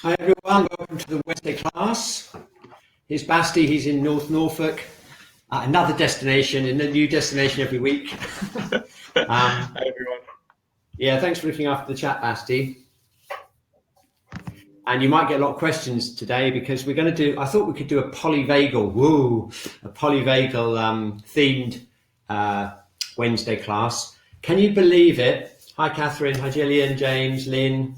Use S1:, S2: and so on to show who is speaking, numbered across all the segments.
S1: Hi everyone, welcome to the Wednesday class. Here's Basti, he's in North Norfolk, another destination, and a new destination every week.
S2: Hi everyone.
S1: Yeah, thanks for looking after the chat, Basti. And you might get a lot of questions today because we're going to do, I thought we could do a polyvagal, themed Wednesday class. Can you believe it? Hi Catherine, hi Gillian, James, Lynn.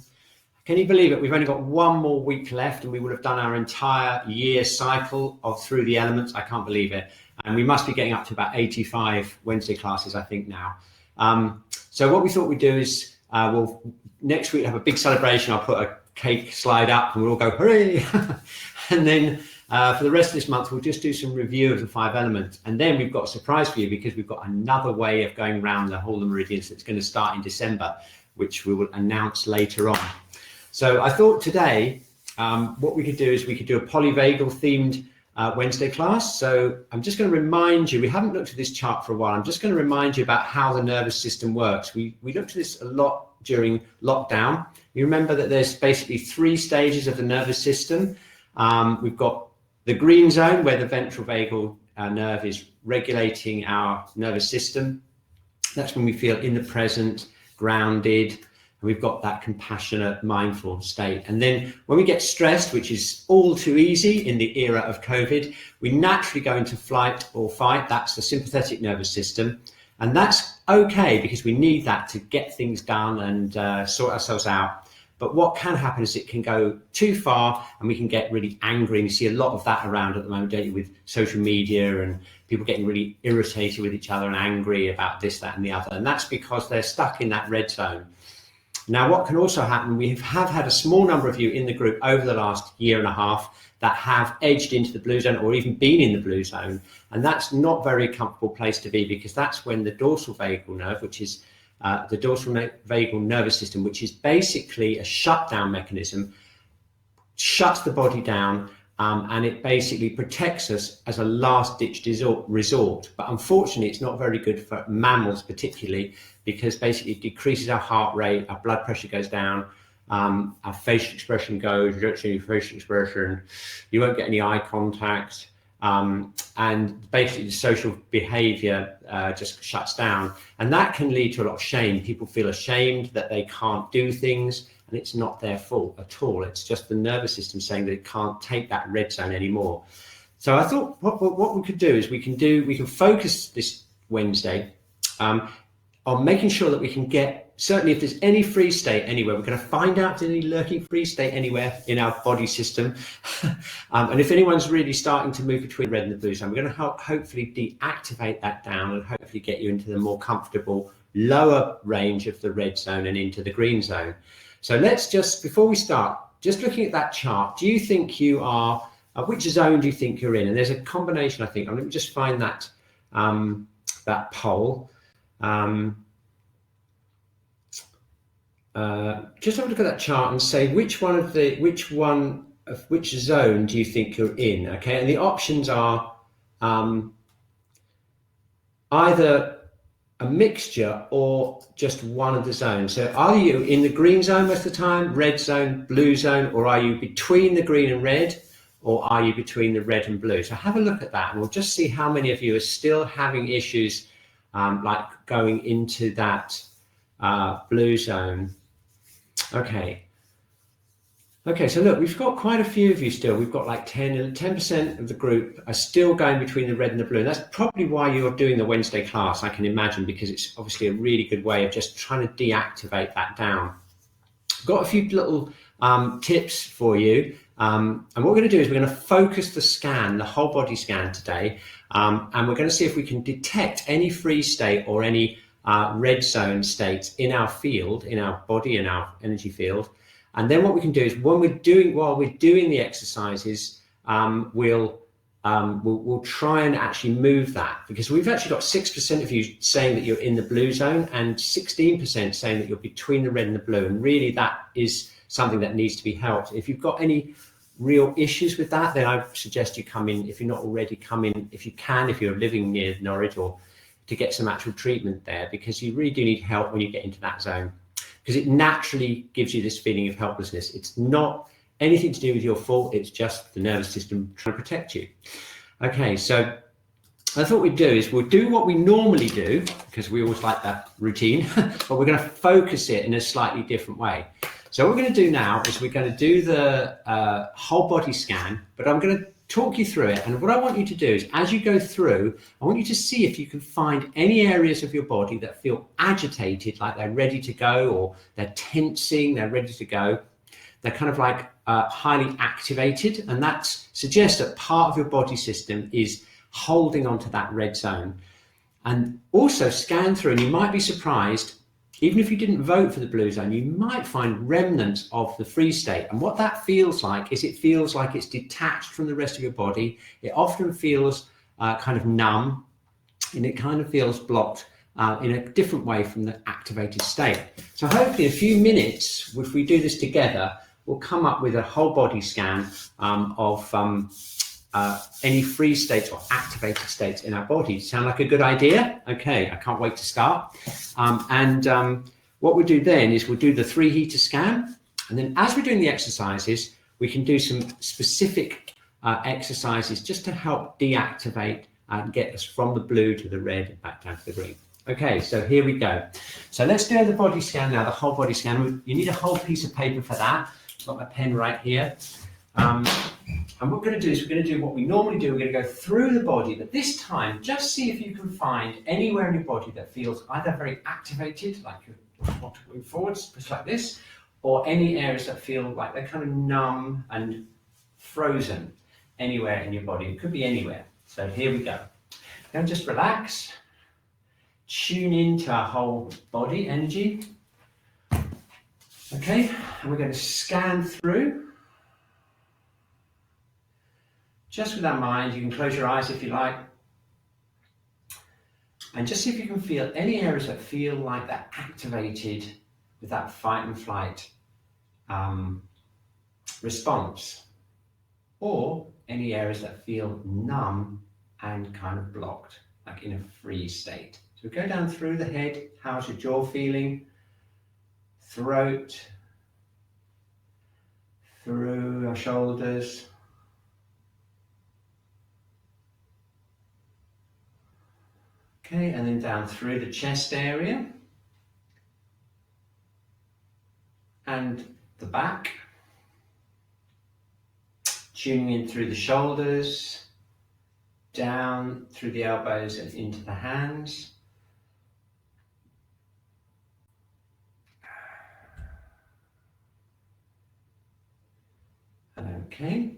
S1: Can you believe it? We've only got one more week left and we would have done our entire year cycle of Through the Elements. I can't believe it. And we must be getting up to about 85 Wednesday classes, I think now. So what we thought we'd do is, next week have a big celebration. I'll put a cake slide up and we'll all go, hooray! And then for the rest of this month, we'll just do some review of the 5 elements. And then we've got a surprise for you because we've got another way of going around the whole of the meridians that's going to start in December, which we will announce later on. So I thought today, what we could do is we could do a polyvagal themed Wednesday class. So I'm just going to remind you, we haven't looked at this chart for a while. I'm just going to remind you about how the nervous system works. We looked at this a lot during lockdown. You remember that there's basically 3 stages of the nervous system. We've got the green zone where the ventral vagal nerve is regulating our nervous system. That's when we feel in the present, grounded. We've got that compassionate, mindful state. And then when we get stressed, which is all too easy in the era of COVID, we naturally go into flight or fight. That's the sympathetic nervous system. And that's okay because we need that to get things done and sort ourselves out. But what can happen is it can go too far and we can get really angry. And you see a lot of that around at the moment, don't you, with social media and people getting really irritated with each other and angry about this, that, and the other. And that's because they're stuck in that red zone. Now, what can also happen, we have had a small number of you in the group over the last year and a half that have edged into the blue zone or even been in the blue zone. And that's not a very comfortable place to be because that's when the dorsal vagal nerve, which is the dorsal vagal nervous system, which is basically a shutdown mechanism, shuts the body down and it basically protects us as a last-ditch resort. But unfortunately, it's not very good for mammals particularly because basically it decreases our heart rate, our blood pressure goes down, our facial expression goes, you don't see any facial expression, you won't get any eye contact, and basically the social behavior just shuts down. And that can lead to a lot of shame. People feel ashamed that they can't do things, and it's not their fault at all. It's just the nervous system saying that it can't take that red zone anymore. So I thought what we could do is we can focus this Wednesday on making sure that we can get, certainly if there's any free state anywhere, we're going to find out if there's any lurking free state anywhere in our body system. And if anyone's really starting to move between red and the blue zone, we're going to hopefully deactivate that down and hopefully get you into the more comfortable lower range of the red zone and into the green zone. So let's just, before we start, just looking at that chart, do you think you are, which zone do you think you're in? And there's a combination, I think. Let me just find that, that poll. Just have a look at that chart and say which zone do you think you're in? Okay, and the options are either a mixture or just one of the zones. So are you in the green zone most of the time, red zone, blue zone, or are you between the green and red, or are you between the red and blue? So have a look at that and we'll just see how many of you are still having issues like going into that blue zone. Okay, so look, we've got quite a few of you still. We've got like 10% of the group are still going between the red and the blue. And that's probably why you're doing the Wednesday class, I can imagine, because it's obviously a really good way of just trying to deactivate that down. I've got a few little tips for you. And what we're going to do is we're going to focus the scan, the whole body scan today. And we're going to see if we can detect any free state or any red zone states in our field, in our body, in our energy field. And then what we can do is while we're doing the exercises, we'll try and actually move that, because we've actually got 6% of you saying that you're in the blue zone and 16% saying that you're between the red and the blue. And really that is something that needs to be helped. If you've got any real issues with that, then I suggest you come in, if you're not already, come in if you can, if you're living near Norwich, or to get some actual treatment there, because you really do need help when you get into that zone, because it naturally gives you this feeling of helplessness. It's not anything to do with your fault. It's just the nervous system trying to protect you. Okay, so I thought we'd do is we'll do what we normally do, because we always like that routine, but we're going to focus it in a slightly different way. So what we're going to do now is we're going to do the whole body scan, but I'm going to talk you through it. And what I want you to do is, as you go through, I want you to see if you can find any areas of your body that feel agitated, like they're ready to go, or they're tensing, they're ready to go. They're kind of like highly activated, and that suggests that part of your body system is holding onto that red zone. And also scan through, and you might be surprised, even if you didn't vote for the blue zone, you might find remnants of the free state. And what that feels like is it feels like it's detached from the rest of your body. It often feels kind of numb, and it kind of feels blocked in a different way from the activated state. So hopefully in a few minutes, if we do this together, we'll come up with a whole body scan of any free states or activated states in our body. Sound like a good idea? Okay, I can't wait to start. What we'll do then is we'll do the 3 heater scan, and then as we're doing the exercises, we can do some specific exercises just to help deactivate and get us from the blue to the red and back down to the green. Okay, so here we go. So let's do the body scan now, the whole body scan. You need a whole piece of paper for that. I've got my pen right here. And what we're going to do is we're going to do what we normally do. We're going to go through the body, but this time just see if you can find anywhere in your body that feels either very activated, like you're moving forwards, just like this, or any areas that feel like they're kind of numb and frozen anywhere in your body. It could be anywhere. So here we go. Now just relax, tune into our whole body energy. Okay, and we're going to scan through. Just with our mind, you can close your eyes if you like. And just see if you can feel any areas that feel like they're activated with that fight and flight response. Or any areas that feel numb and kind of blocked, like in a freeze state. So we go down through the head. How's your jaw feeling? Throat, through our shoulders. Okay, and then down through the chest area and the back, tuning in through the shoulders, down through the elbows and into the hands. And okay,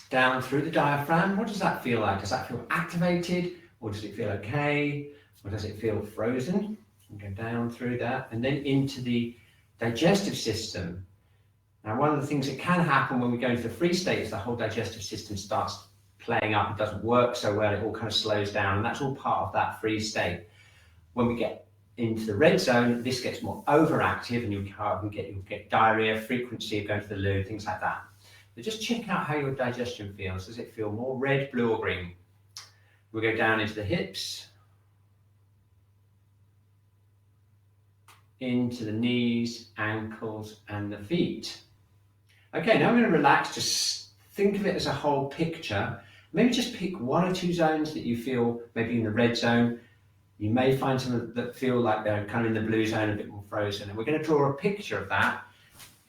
S1: down through the diaphragm. What does that feel like? Does that feel activated? Or does it feel okay? Or does it feel frozen? And go down through that and then into the digestive system. Now, one of the things that can happen when we go into the free state is the whole digestive system starts playing up. It doesn't work so well. It all kind of slows down, and that's all part of that free state. When we get into the red zone, this gets more overactive, and you'll get diarrhea, frequency of going to the loo, things like that. So just check out how your digestion feels. Does it feel more red, blue, or green? We'll go down into the hips, into the knees, ankles, and the feet. Okay, now I'm going to relax. Just think of it as a whole picture. Maybe just pick 1 or 2 zones that you feel maybe in the red zone. You may find some that feel like they're kind of in the blue zone, a bit more frozen. And we're going to draw a picture of that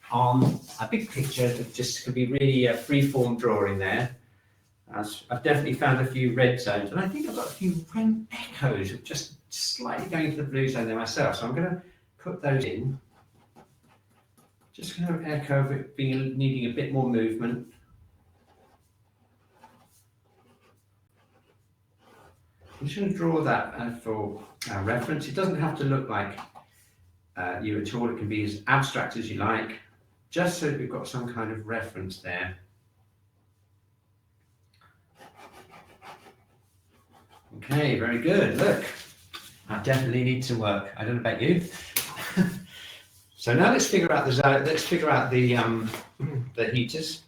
S1: on a big picture that just could be really a free-form drawing there. I've definitely found a few red zones, and I think I've got a few echoes of just slightly going to the blue zone there myself. So I'm going to put those in. Just kind of echo of it needing a bit more movement. I'm just going to draw that for reference. It doesn't have to look like you at all. It can be as abstract as you like, just so we've got some kind of reference there. Okay, very good. Look, I definitely need some work. I don't know about you. So now let's figure out the zone. Let's figure out the heaters.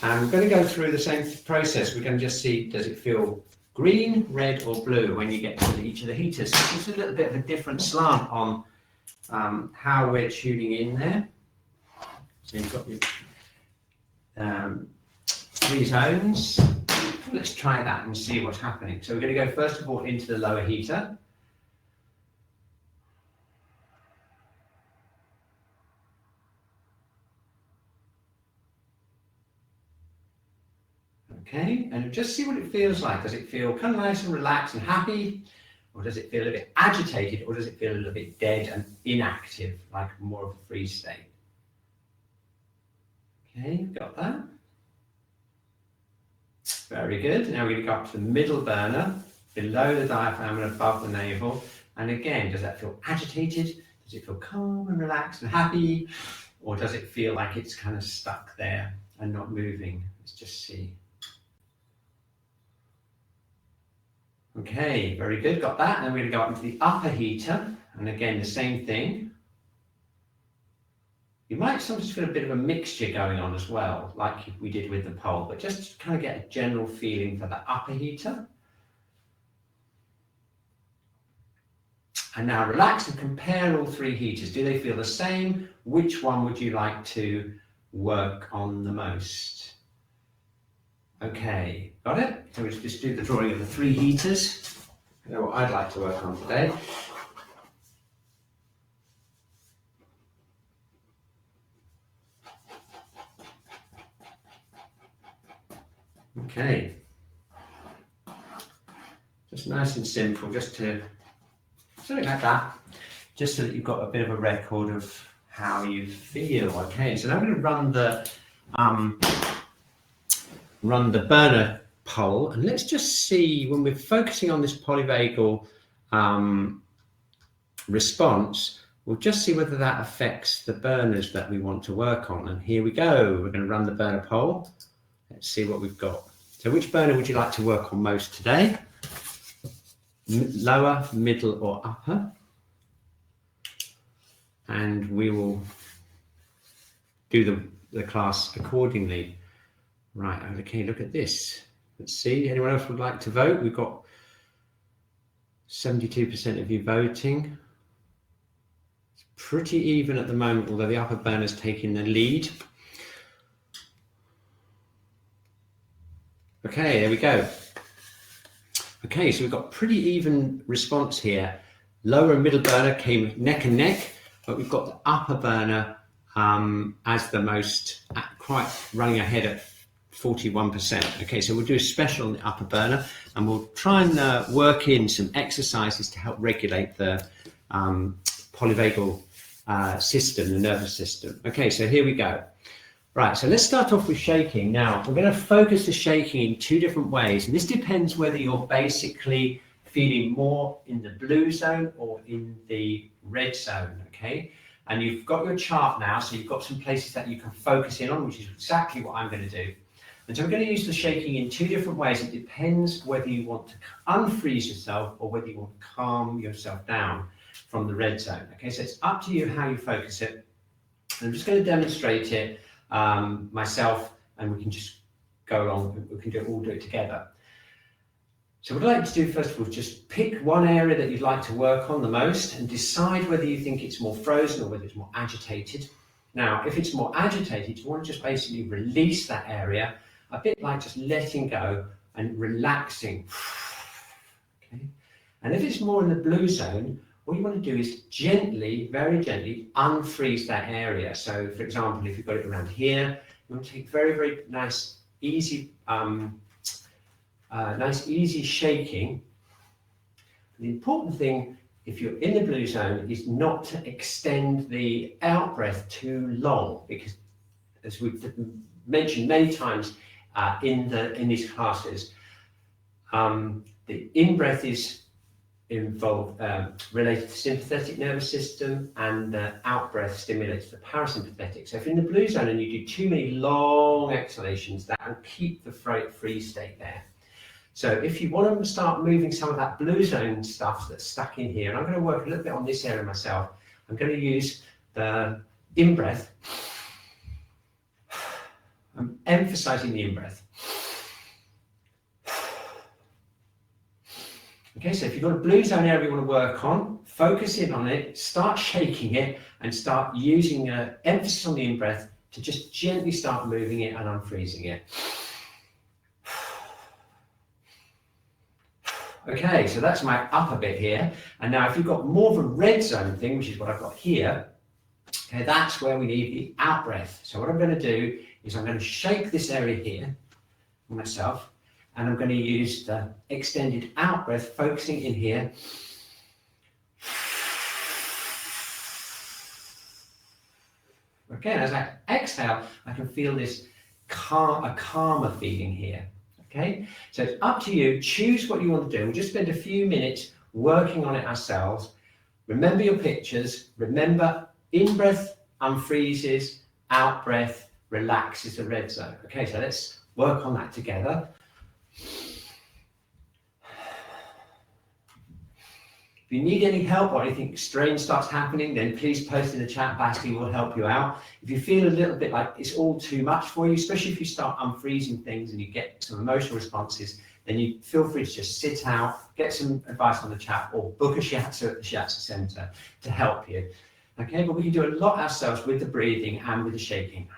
S1: And we're going to go through the same process. We're going to just see, does it feel green, red, or blue when you get to each of the heaters? So it's a little bit of a different slant on how we're tuning in there. So you've got your 3 zones. Let's try that and see what's happening. So we're going to go first of all into the lower heater. Okay, and just see what it feels like. Does it feel kind of nice and relaxed and happy? Or does it feel a bit agitated? Or does it feel a little bit dead and inactive, like more of a freeze state? Okay, you've got that. Very good. Now we're going to go up to the middle burner, below the diaphragm and above the navel. And again, does that feel agitated? Does it feel calm and relaxed and happy? Or does it feel like it's kind of stuck there and not moving? Let's just see. Okay, very good, got that. And then we're going to go up into the upper heater, and again the same thing. You might sometimes feel a bit of a mixture going on as well, like we did with the pole, but just to kind of get a general feeling for the upper heater. And now relax and compare all 3 heaters. Do they feel the same? Which one would you like to work on the most? Okay, got it? So we'll just do the drawing of the 3 heaters. You know what I'd like to work on today. Okay. Just nice and simple, just to, something like that, just so that you've got a bit of a record of how you feel. Okay, so now I'm going to run the burner pole, and let's just see, when we're focusing on this polyvagal response, we'll just see whether that affects the burners that we want to work on. And here we go, we're going to run the burner pole. Let's see what we've got. So which burner would you like to work on most today? Lower, middle or upper? And we will do the class accordingly. Right, okay, look at this. Let's see, anyone else would like to vote? We've got 72% of you voting. It's pretty even at the moment, although the upper burner's taking the lead. Okay, there we go. Okay, so we've got pretty even response here. Lower and middle burner came neck and neck, but we've got the upper burner as the most, quite running ahead at 41%. Okay, so we'll do a special on the upper burner, and we'll try and work in some exercises to help regulate the polyvagal system, the nervous system. Okay, so here we go. Right, so let's start off with shaking. Now, we're going to focus the shaking in 2 different ways, and this depends whether you're basically feeling more in the blue zone or in the red zone, okay? And you've got your chart now, so you've got some places that you can focus in on, which is exactly what I'm going to do. And so we're going to use the shaking in 2 different ways. It depends whether you want to unfreeze yourself or whether you want to calm yourself down from the red zone, okay? So it's up to you how you focus it. And I'm just going to demonstrate it myself, and we can just go along, we can all do it together. So what I'd like to do first of all is just pick one area that you'd like to work on the most and decide whether you think it's more frozen or whether it's more agitated. Now, if it's more agitated, you want to just basically release that area, a bit like just letting go and relaxing. Okay. And if it's more in the blue zone, what you want to do is gently, very gently, unfreeze that area. So, for example, if you've got it around here, you want to take very, very nice, easy, easy shaking. The important thing, if you're in the blue zone, is not to extend the out breath too long, because, as we've mentioned many times in these classes, the in breath is related to sympathetic nervous system, and the out breath stimulates the parasympathetic. So if you're in the blue zone and you do too many long exhalations, that will keep the freeze state there. So if you want to start moving some of that blue zone stuff that's stuck in here, and I'm going to work a little bit on this area myself, I'm going to use the in breath. I'm emphasizing the in breath. Okay, so if you've got a blue zone area you want to work on, focus in on it, start shaking it, and start using emphasis on the in breath to just gently start moving it and unfreezing it. Okay, so that's my upper bit here. And now if you've got more of a red zone thing, which is what I've got here, okay, that's where we need the out breath. So what I'm going to do is I'm going to shake this area here for myself, and I'm going to use the extended out breath, focusing in here. Okay, as I exhale, I can feel this a calmer feeling here. Okay, so it's up to you. Choose what you want to do. We'll just spend a few minutes working on it ourselves. Remember your pictures. Remember, in breath unfreezes, out breath relaxes the red zone. Okay, so let's work on that together. If you need any help or anything strange starts happening, then please post in the chat. Basti will help you out. If you feel a little bit like it's all too much for you, especially if you start unfreezing things and you get some emotional responses, then you feel free to just sit out, get some advice on the chat, or book a Shiatsu at the Shiatsu Center to help you. Okay, but we can do a lot ourselves with the breathing and with the shaking.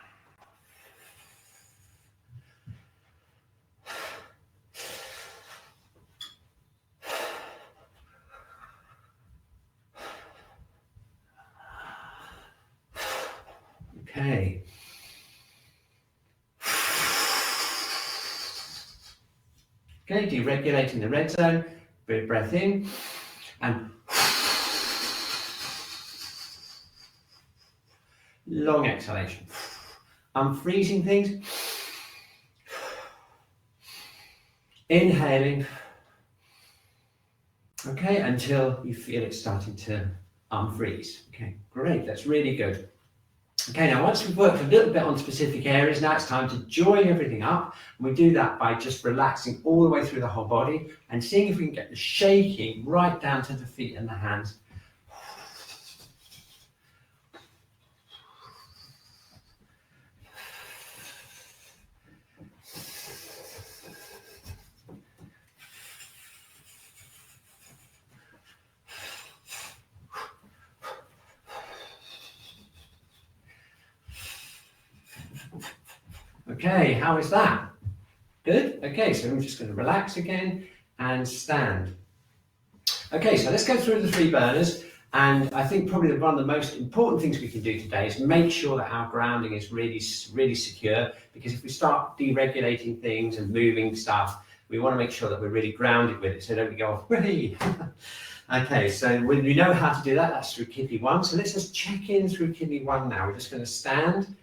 S1: Okay. Okay, deregulating the red zone, big breath in, and long exhalation. Unfreezing things. Inhaling. Okay, until you feel it starting to unfreeze. Okay, great, that's really good. Okay, now once we've worked a little bit on specific areas, now it's time to join everything up. And we do that by just relaxing all the way through the whole body and seeing if we can get the shaking right down to the feet and the hands. Okay, how is that? Good? Okay, so I'm just going to relax again and stand. Okay, so let's go through the 3 burners. And I think probably one of the most important things we can do today is make sure that our grounding is really secure, because if we start deregulating things and moving stuff, we want to make sure that we're really grounded with it, so don't we go off, whee! Okay, so when we know how to do that, that's through kidney 1. So let's just check in through kidney 1 now. We're just going to stand.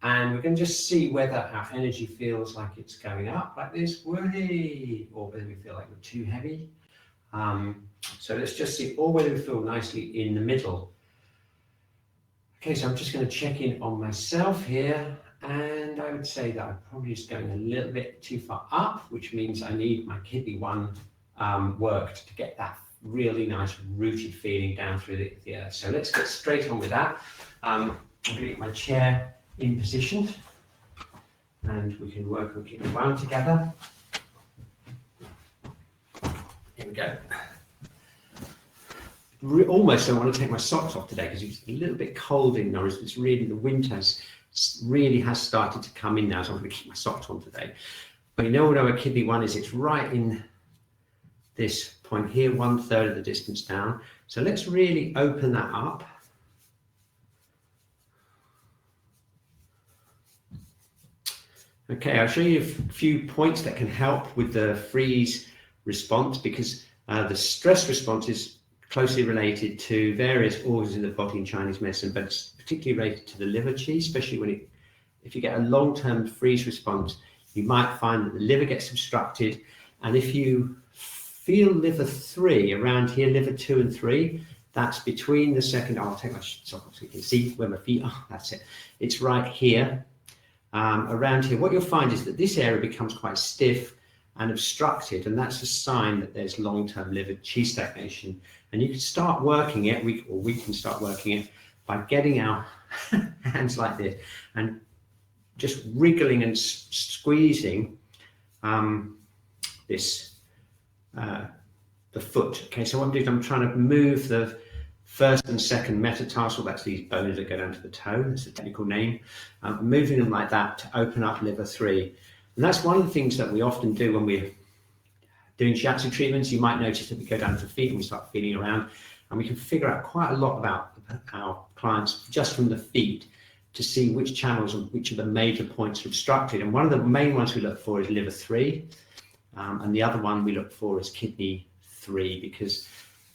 S1: And we're going to just see whether our energy feels like it's going up like this, or whether we feel like we're too heavy. So let's just see, or whether we feel nicely in the middle. Okay, so I'm just going to check in on myself here, and I would say that I'm probably just going a little bit too far up, which means I need my kidney 1 worked to get that really nice rooted feeling down through the earth. So let's get straight on with that. I'm going to get my chair in position, and we can work on kidney 1 together. Here we go. Almost don't want to take my socks off today because it's a little bit cold in Norwich. It's really, the winter really has started to come in now, so I'm going to keep my socks on today. But you know where kidney 1 is? It's right in this point here, 1/3 of the distance down. So let's really open that up. Okay, I'll show you a few points that can help with the freeze response, because the stress response is closely related to various organs in the body in Chinese medicine, but it's particularly related to the liver qi, especially if you get a long-term freeze response, you might find that the liver gets obstructed. And if you feel liver 3 around here, liver 2 and 3, that's between the second, I'll take my sock off so you can see where my feet are, that's it. It's right here. Around here, what you'll find is that this area becomes quite stiff and obstructed, and that's a sign that there's long-term liver qi stagnation. And you can start working it, we can start working it by getting our hands like this and just wriggling and squeezing the foot. Okay, so what I'm doing, I'm trying to move the first and second metatarsal, that's these bones that go down to the toe, that's the technical name, moving them like that to open up liver 3. And that's one of the things that we often do when we're doing shiatsu treatments. You might notice that we go down to the feet and we start feeling around, and we can figure out quite a lot about our clients just from the feet to see which channels and which of the major points are obstructed. And one of the main ones we look for is liver 3, and the other one we look for is kidney 3, because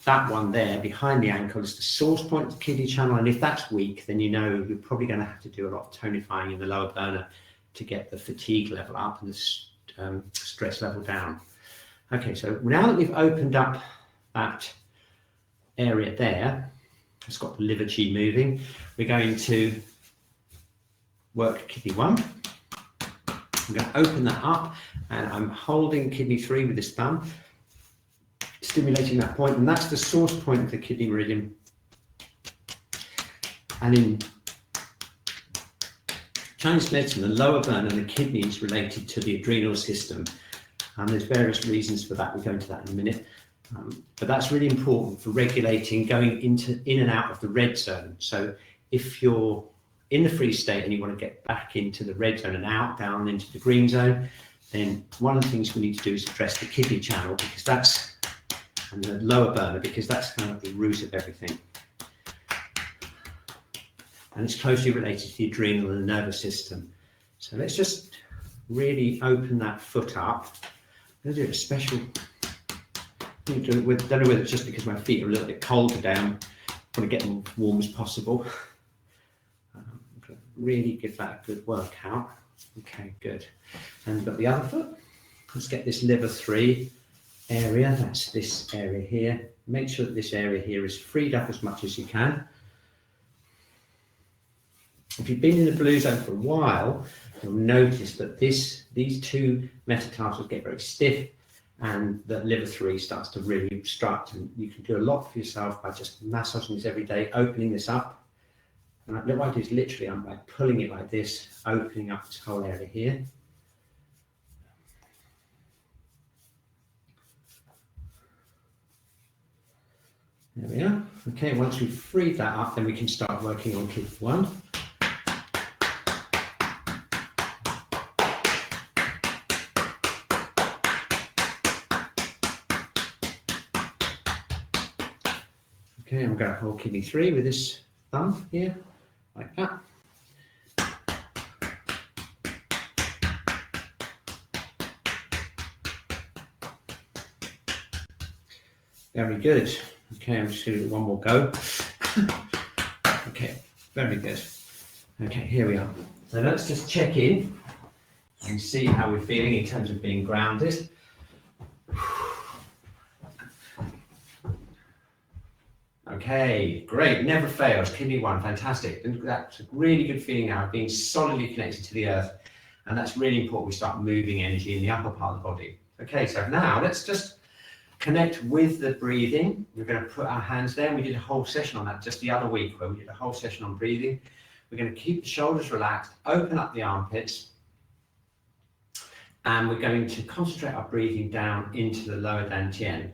S1: that one there behind the ankle is the source point of the kidney channel, and if that's weak, then you know you're probably going to have to do a lot of tonifying in the lower burner to get the fatigue level up and the stress level down. Okay, so now that we've opened up that area there, it's got the liver chi moving, we're going to work kidney 1. I'm going to open that up, and I'm holding kidney 3 with this thumb, stimulating that point, and that's the source point of the kidney meridian. And in Chinese medicine, the lower burner, the kidney, is related to the adrenal system. And there's various reasons for that. We'll go into that in a minute. But that's really important for regulating going in and out of the red zone. So if you're in the freeze state and you want to get back into the red zone and out, down into the green zone, then one of the things we need to do is address the kidney channel, because that's, and the lower burner, because that's kind of the root of everything. And it's closely related to the adrenal and the nervous system. So let's just really open that foot up. I'm going to do a special, don't know whether it's just because my feet are a little bit cold today, I want to get them as warm as possible. Really give that a good workout. Okay, good. And we've got the other foot. Let's get this liver 3 area, that's this area here. Make sure that this area here is freed up as much as you can. If you've been in the blue zone for a while, you'll notice that these 2 metatarsals get very stiff, and the liver 3 starts to really obstruct. And you can do a lot for yourself by just massaging this every day, opening this up. And what I do is literally, I'm like pulling it like this, opening up this whole area here. There we are. Okay, once we've freed that up, then we can start working on kidney 1. Okay, I'm going to hold kidney 3 with this thumb here, like that. Very good. Okay, I'm just going to do one more go. Okay, very good. Okay, here we are. So let's just check in and see how we're feeling in terms of being grounded. Okay, great, never fails, kidney 1, fantastic. And that's a really good feeling now of being solidly connected to the earth. And that's really important, we start moving energy in the upper part of the body. Okay, so now let's just connect with the breathing. We're going to put our hands there. We did a whole session on that just the other week, where we did a whole session on breathing. We're going to keep the shoulders relaxed, open up the armpits, and we're going to concentrate our breathing down into the lower dantian.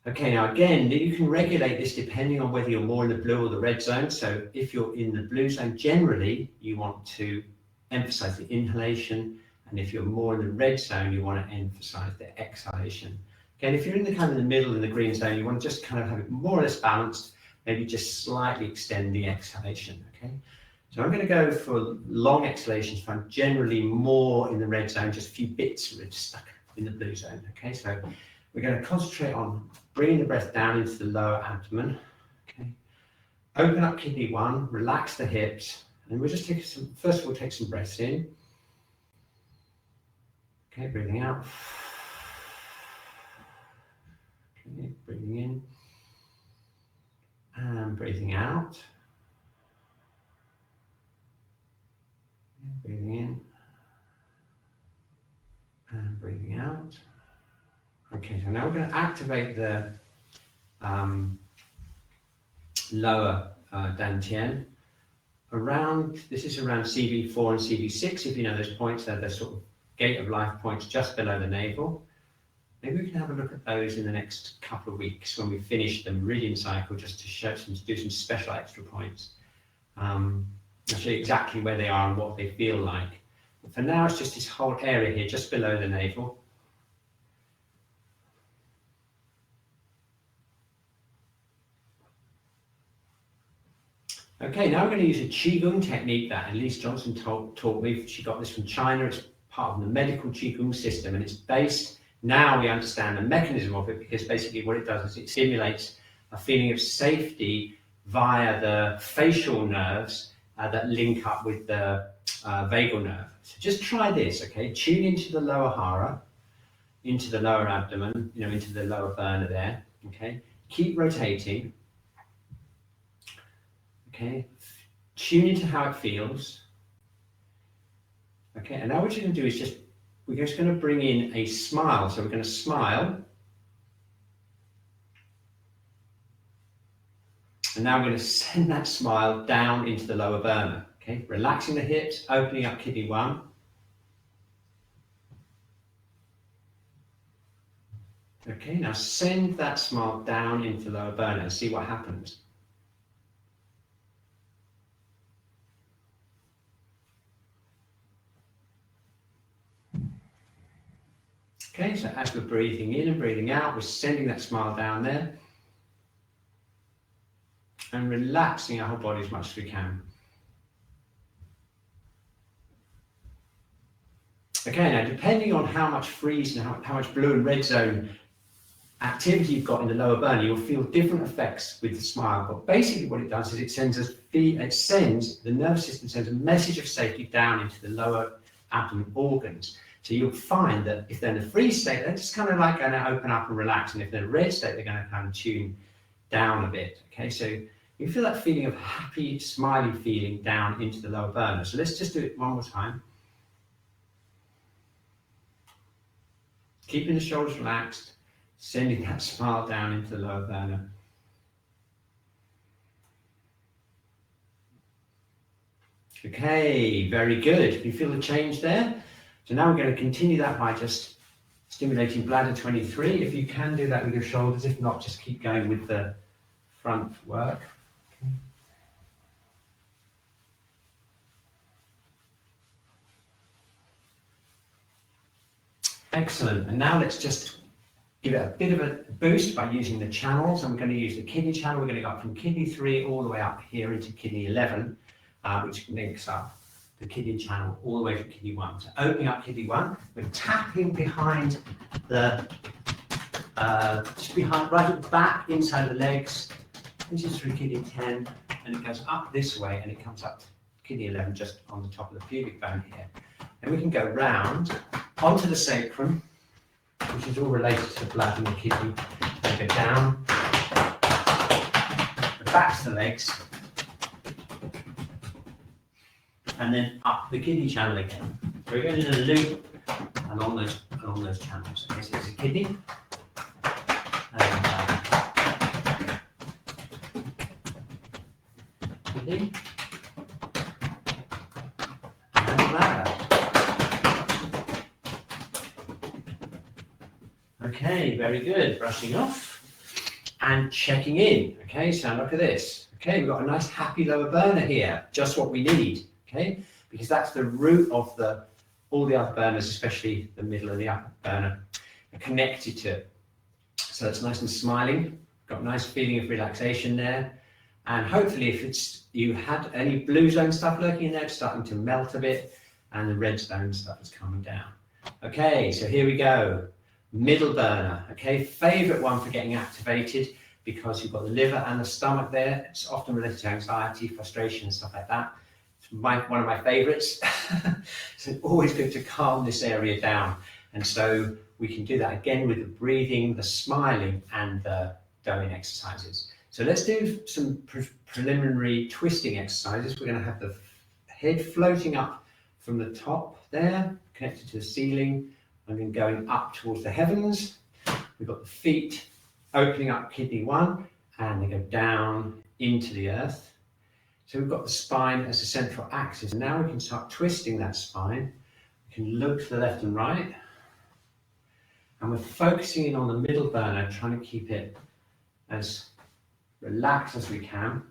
S1: Okay, now again, you can regulate this depending on whether you're more in the blue or the red zone. So if you're in the blue zone, generally you want to emphasize the inhalation, and if you're more in the red zone, you want to emphasize the exhalation. Okay, and if you're in the kind of the middle in the green zone, you want to just kind of have it more or less balanced, maybe just slightly extend the exhalation. Okay, so I'm going to go for long exhalations. If I'm generally more in the red zone, just a few bits of it stuck in the blue zone. Okay, so we're going to concentrate on bringing the breath down into the lower abdomen. Okay, open up kidney 1, relax the hips, and we'll just take some, first of all, take some breaths in. Okay, breathing out. Okay, breathing in and breathing out. Breathing in and breathing out. Okay, so now we're going to activate the lower dantian. This is around CV4 and CV6, if you know those points, they're the sort of gate of life points just below the navel. Maybe we can have a look at those in the next couple of weeks when we finish the meridian cycle, just to do some special extra points. I'll show you exactly where they are and what they feel like. But for now, it's just this whole area here, just below the navel. Okay, now we're going to use a Qi Gong technique that Elise Johnson taught me. She got this from China. It's part of the medical Qi Gong system, and it's based, now we understand the mechanism of it, because basically what it does is it stimulates a feeling of safety via the facial nerves that link up with the vagal nerve. So just try this, okay? Tune into the lower hara, into the lower abdomen, into the lower burner there, okay? Keep rotating. Okay, tune into how it feels. Okay, and now what you're going to do is we're just going to bring in a smile. So we're going to smile. And now we're going to send that smile down into the lower burner. Okay, relaxing the hips, opening up kidney 1. Okay, now send that smile down into the lower burner and see what happens. Okay, so as we're breathing in and breathing out, we're sending that smile down there and relaxing our whole body as much as we can. Okay, now depending on how much freeze and how much blue and red zone activity you've got in the lower burner, you'll feel different effects with the smile. But basically what it does is the nervous system sends a message of safety down into the lower abdomen organs. So you'll find that if they're in a freeze state, they're just kind of like going to open up and relax. And if they're in a red state, they're going to kind of tune down a bit. Okay, so you feel that feeling of happy, smiley feeling down into the lower burner. So let's just do it one more time. Keeping the shoulders relaxed, sending that smile down into the lower burner. Okay, very good. Can you feel the change there? So now we're going to continue that by just stimulating bladder 23. If you can do that with your shoulders, if not, just keep going with the front work. Okay. Excellent. And now let's just give it a bit of a boost by using the channels. I'm going to use the kidney channel. We're going to go up from kidney 3 all the way up here into kidney 11, which links up the kidney channel all the way from kidney 1. So opening up kidney 1, we're tapping behind right at the back, inside the legs. This is through kidney 10, and it goes up this way, and it comes up to kidney 11, just on the top of the pubic bone here. And we can go round onto the sacrum, which is all related to the bladder and the kidney. And go down, back to the legs, and then up the kidney channel again. So we're going in a loop along those channels. Okay, so there's a kidney, and kidney, and bladder. Okay, very good. Brushing off and checking in. Okay, so look at this. Okay, we've got a nice happy lower burner here, just what we need. Okay, because that's the root of all the other burners, especially the middle and the upper burner, are connected to it. So it's nice and smiling, got a nice feeling of relaxation there. And hopefully if you had any blue zone stuff lurking in there, it's starting to melt a bit, and the red zone stuff is coming down. Okay, so here we go. Middle burner, okay, favorite one for getting activated because you've got the liver and the stomach there. It's often related to anxiety, frustration, and stuff like that. It's one of my favorites. So it's always good to calm this area down. And so we can do that again with the breathing, the smiling, and the doing exercises. So let's do some preliminary twisting exercises. We're going to have the head floating up from the top there, connected to the ceiling, and then going up towards the heavens. We've got the feet opening up kidney 1, and they go down into the earth. So we've got the spine as a central axis. Now we can start twisting that spine. We can look to the left and right. And we're focusing in on the middle burner, trying to keep it as relaxed as we can.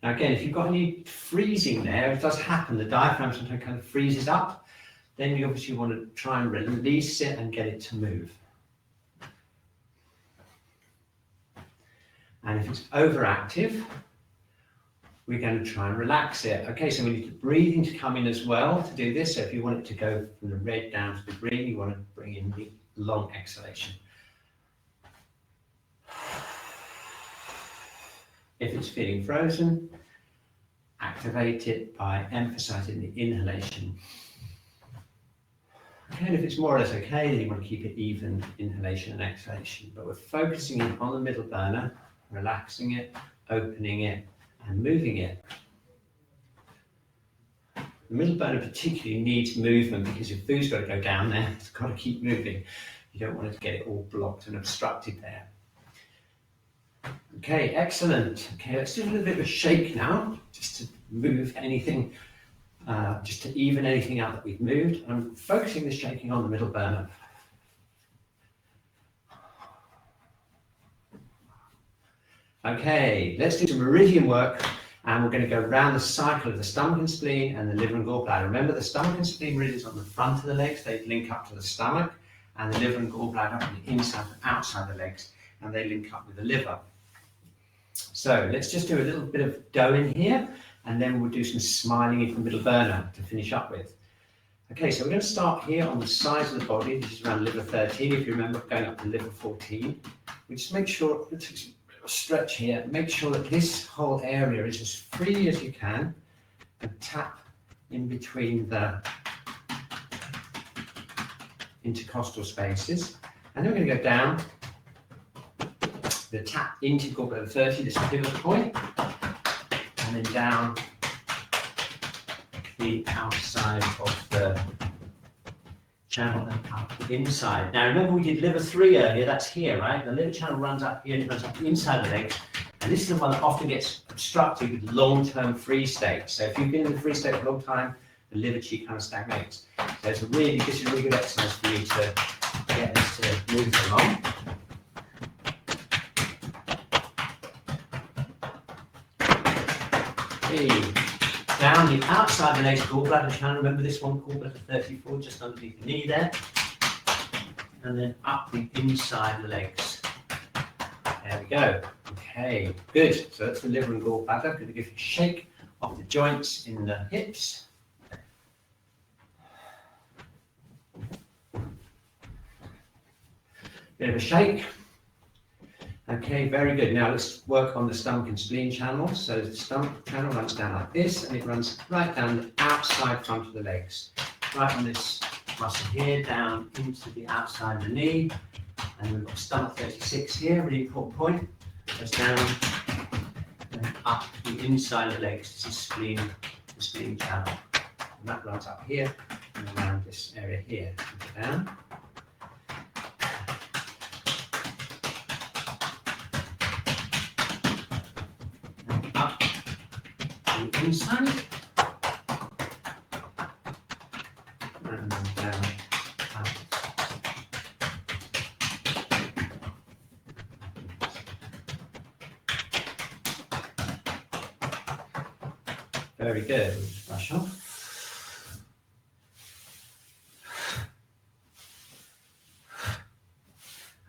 S1: Now again, if you've got any freezing there, it does happen, the diaphragm sometimes kind of freezes up, then you obviously want to try and release it and get it to move. And if it's overactive, we're going to try and relax it. Okay, so we need the breathing to come in as well to do this. So if you want it to go from the red down to the green, you want to bring in the long exhalation. If it's feeling frozen, activate it by emphasizing the inhalation. Okay, and if it's more or less okay, then you want to keep it even, inhalation and exhalation. But we're focusing in on the middle burner, relaxing it, opening it, and moving it. The middle burner particularly needs movement because your food's got to go down there, it's got to keep moving. You don't want it to get it all blocked and obstructed there. Okay, excellent. Okay, let's do a little bit of a shake now, just to move anything, just to even anything out that we've moved. I'm focusing the shaking on the middle burner. Okay, let's do some meridian work, and we're going to go around the cycle of the stomach and spleen and the liver and gallbladder. Remember, the stomach and spleen meridians on the front of the legs, they link up to the stomach, and the liver and gallbladder on the inside and outside the legs, and they link up with the liver. So let's just do a little bit of dowing here, and then we'll do some smiling into the middle burner to finish up with. Okay, so we're going to start here on the sides of the body. This is around liver 13, if you remember, going up to liver 14. We just make sure, let's take a stretch here, make sure that this whole area is as free as you can, and tap in between the intercostal spaces. And then we're going to go down, the tap into gallbladder 30, this pivot point, and then down the outside of the channel and up the inside. Now remember, we did liver 3 earlier, that's here, right? The liver channel runs up here and it runs up the inside of the legs, and this is the one that often gets obstructed with long-term free state. So if you've been in the free state for a long time, the liver chi kind of stagnates. So this is a really good exercise for you to get this to move along. Down the outside of the legs, gallbladder channel. Remember this one, gallbladder 34, just underneath the knee there. And then up the inside of the legs. There we go. Okay, good. So that's the liver and gallbladder. I'm going to give you a shake of the joints in the hips. Bit of a shake. Okay, very good. Now let's work on the stomach and spleen channel. So the stomach channel runs down like this, and it runs right down the outside front of the legs. Right on this muscle here, down into the outside of the knee. And we've got stomach 36 here, really important point. Goes down and up the inside of the legs. This is the spleen channel. And that runs up here and around this area here. Down. Inside and then down out. Very good. We'll just brush off.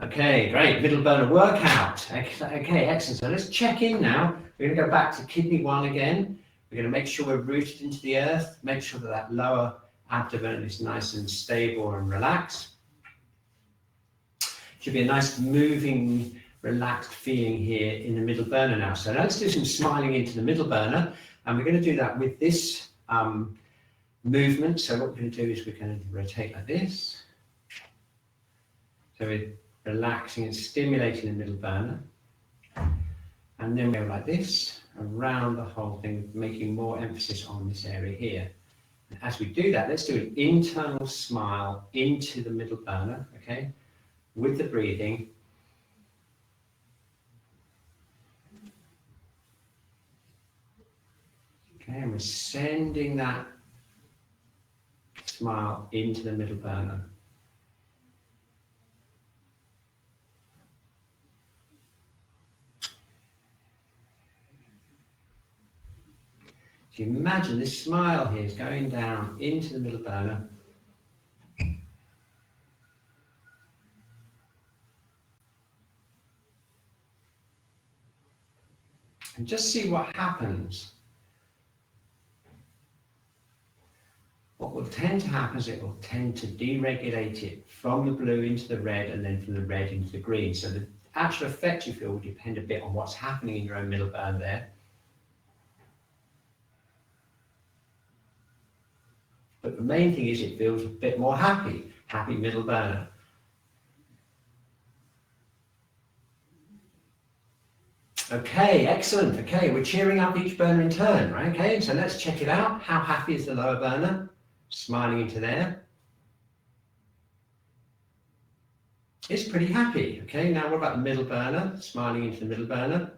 S1: Okay, great. Middle burner workout. Okay, excellent. So let's check in now. We're going to go back to kidney 1 again. We're going to make sure we're rooted into the earth, make sure that that lower abdomen is nice and stable and relaxed. Should be a nice moving, relaxed feeling here in the middle burner now. So let's do some smiling into the middle burner, and we're going to do that with this movement. So what we're going to do is we're going to rotate like this. So we're relaxing and stimulating the middle burner. And then we go like this, around the whole thing, making more emphasis on this area here. And as we do that, let's do an internal smile into the middle burner, okay, with the breathing. Okay, and we're sending that smile into the middle burner. So you imagine this smile here is going down into the middle burner. And just see what happens. What will tend to happen is it will tend to deregulate it from the blue into the red and then from the red into the green. So the actual effect you feel will depend a bit on what's happening in your own middle burner there. But the main thing is it feels a bit more happy middle burner. Okay, excellent. Okay, we're cheering up each burner in turn, right? Okay, so let's check it out. How happy is the lower burner? Smiling into there. It's pretty happy. Okay, now what about the middle burner? Smiling into the middle burner.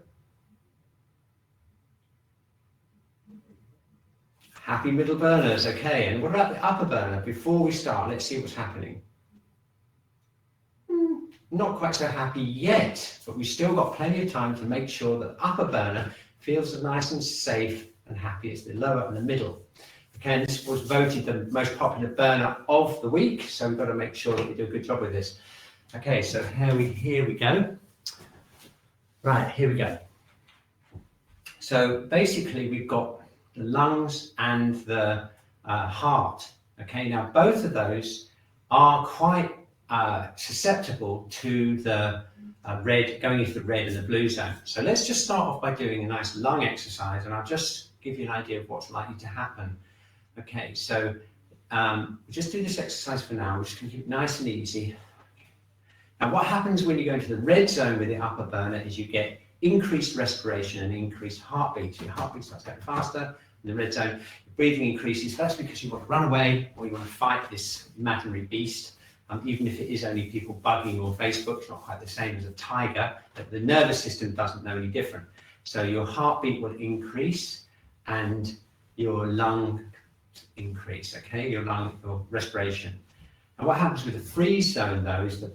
S1: Happy middle burners. Okay, and what about the upper burner? Before we start, let's see what's happening. Not quite so happy yet, but we've still got plenty of time to make sure that the upper burner feels as nice and safe and happy as the lower and the middle. Okay, and this was voted the most popular burner of the week, so we've got to make sure that we do a good job with this. Okay, so here we go. Right, here we go. So basically we've got the lungs and the heart. Okay, now both of those are quite susceptible to the red, going into the red and the blue zone. So let's just start off by doing a nice lung exercise, and I'll just give you an idea of what's likely to happen. Okay, so just do this exercise for now. We're just going to keep it nice and easy. Now what happens when you go into the red zone with the upper burner is you get increased respiration and increased heartbeat. So your heartbeat starts going faster in the red zone. Your breathing increases. That's because you want to run away or you want to fight this imaginary beast. Even if it is only people bugging on Facebook, it's not quite the same as a tiger, but the nervous system doesn't know any different. So your heartbeat will increase and your lung increase, okay, your respiration. And what happens with the freeze zone though is the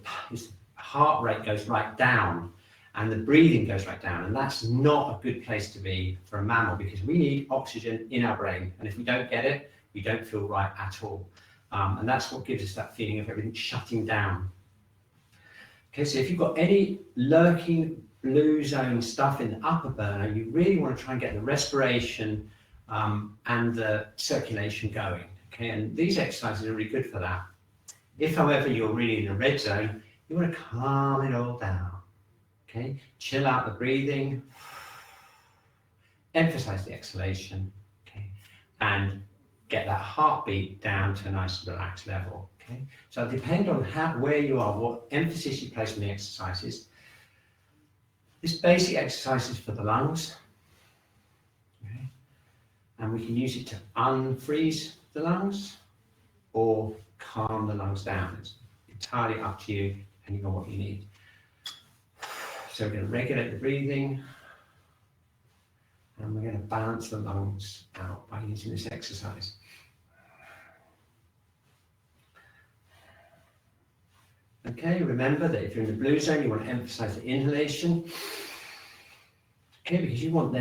S1: heart rate goes right down and the breathing goes right down, and that's not a good place to be for a mammal because we need oxygen in our brain, and if we don't get it, we don't feel right at all. And that's what gives us that feeling of everything shutting down. Okay, so if you've got any lurking blue zone stuff in the upper burner, you really want to try and get the respiration and the circulation going. Okay, and these exercises are really good for that. If, however, you're really in the red zone, you want to calm it all down. Okay, chill out the breathing, emphasize the exhalation, okay, and get that heartbeat down to a nice relaxed level. Okay, so it'll depend on where you are, what emphasis you place on the exercises. This basic exercise is for the lungs, okay, and we can use it to unfreeze the lungs or calm the lungs down. It's entirely up to you, depending on what you need. So we're going to regulate the breathing, and we're going to balance the lungs out by using this exercise. Okay, remember that if you're in the blue zone, you want to emphasize the inhalation. Okay, because you want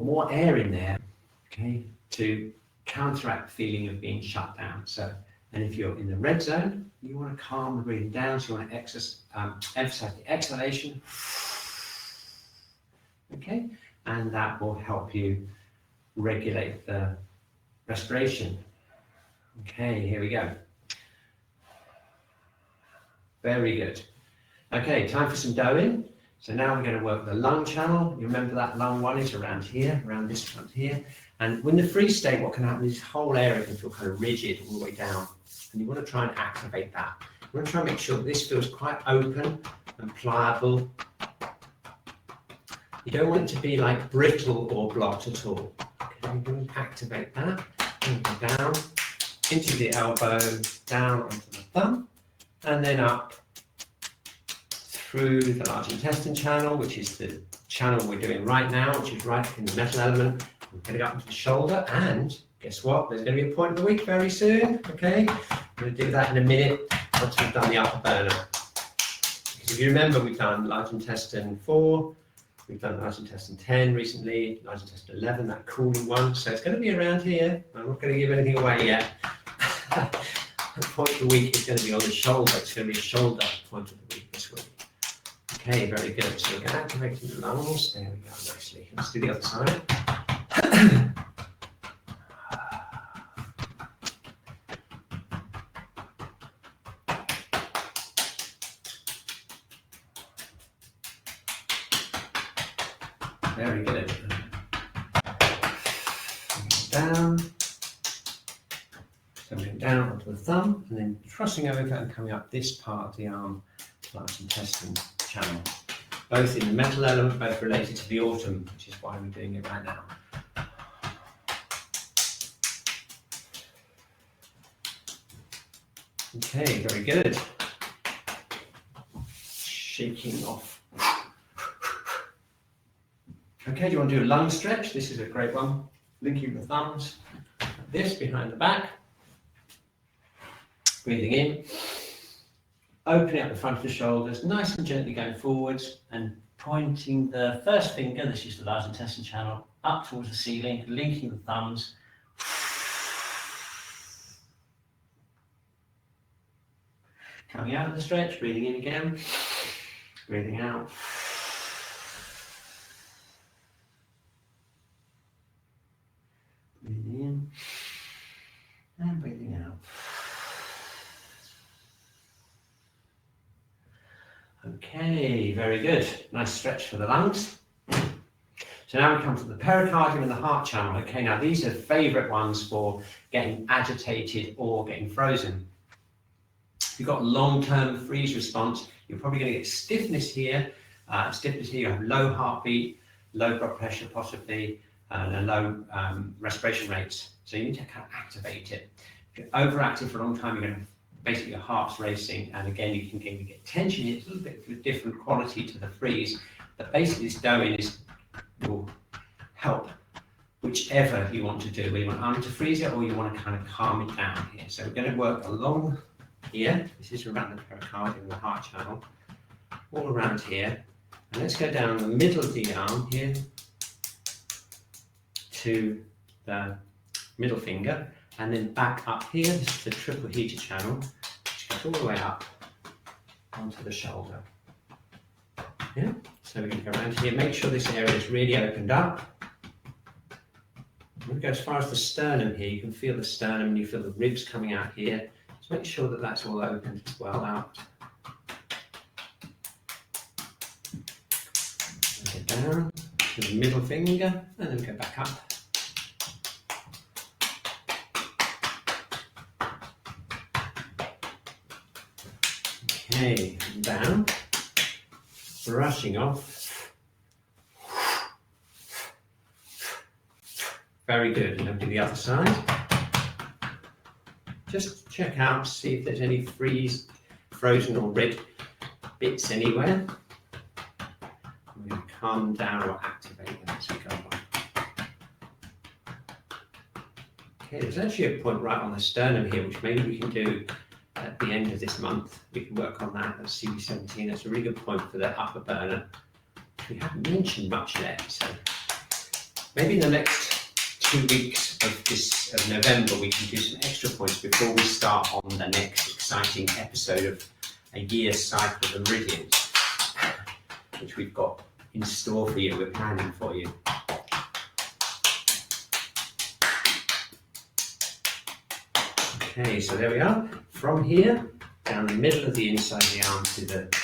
S1: more air in there, okay, to counteract the feeling of being shut down. So, and if you're in the red zone, you want to calm the breathing down, so you want to emphasize the exhalation. Okay, and that will help you regulate the respiration. Okay, here we go. Very good. Okay, time for some doing. So now we're going to work the lung channel. You remember that lung one is around here, around this front here. And when the freeze state, what can happen is this whole area can feel kind of rigid all the way down. And you want to try and activate that. You want to try and make sure that this feels quite open and pliable. You don't want it to be like brittle or blocked at all. Okay, you want to activate that. And go down into the elbow, down onto the thumb, and then up through the large intestine channel, which is the channel we're doing right now, which is right in the metal element. We're getting up into the shoulder, and guess what? There's going to be a point of the week very soon. Okay, I'm going to do that in a minute once we've done the upper burner. Because if you remember, we've done large intestine 4, We've done large intestine 10 recently, large intestine 11, that cooling one. So it's going to be around here. I'm not going to give anything away yet. The point of the week is going to be on the shoulder. It's going to be a shoulder point of the week this week. Okay, very good. So we're going to activate the lungs. There we go, nicely. Let's do the other side. Very good. Down. Coming down onto the thumb and then crossing over and coming up this part of the arm, large intestine channel. Both in the mental element, both related to the autumn, which is why we're doing it right now. Okay, very good. Shaking off. Okay, do you want to do a lung stretch? This is a great one. Linking the thumbs, like this behind the back. Breathing in. Opening up the front of the shoulders, nice and gently going forwards and pointing the first finger, this is the large intestine channel, up towards the ceiling, linking the thumbs. Coming out of the stretch, breathing in again, breathing out. Breathing in and breathing out. Okay, very good. Nice stretch for the lungs. So now we come to the pericardium and the heart channel. Okay, now these are favourite ones for getting agitated or getting frozen. If you've got long-term freeze response, you're probably going to get stiffness here. You have low heartbeat, low blood pressure possibly, and low respiration rates. So you need to kind of activate it. If you're overactive for a long time, you're going to basically your heart's racing, and again you can get tension. It's a little bit of a different quality to the freeze, but basically this doing will help whichever you want to do, whether you want to freeze it or you want to kind of calm it down here. So we're going to work along here. This is around the pericardium, the heart channel, all around here, and let's go down the middle of the arm here to the middle finger, and then back up here. This is the triple heater channel, which goes all the way up onto the shoulder. Yeah, so we're going to go around here. Make sure this area is really opened up. We'll go as far as the sternum here. You can feel the sternum and you feel the ribs coming out here. Just make sure that that's all open as well out. Get down to the middle finger and then go back up. Okay, down, brushing off. Very good, and then do the other side. Just check out, see if there's any frozen or red bits anywhere. I'm going to calm down or activate them as we go on. Okay, there's actually a point right on the sternum here, which maybe we can do at the end of this month. We can work on that at CB17. That's a really good point for the upper burner. We haven't mentioned much yet, so maybe in the next 2 weeks of November we can do some extra points before we start on the next exciting episode of a year cycle of the meridians, which we've got in store for you, we're planning for you. Okay, so there we are. From here, down the middle of the inside of the arm to the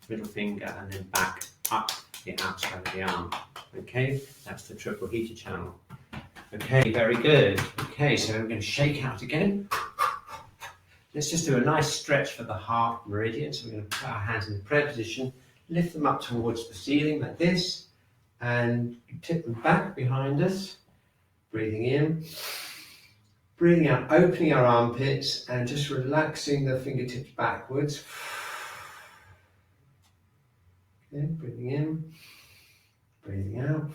S1: middle finger, and then back up the outside of the arm. Okay, that's the triple heater channel. Okay, very good. Okay, so we're going to shake out again. Let's just do a nice stretch for the heart meridian. So we're going to put our hands in the prayer position, lift them up towards the ceiling like this, and tip them back behind us. Breathing in. Breathing out, opening our armpits and just relaxing the fingertips backwards. Okay, breathing in, breathing out.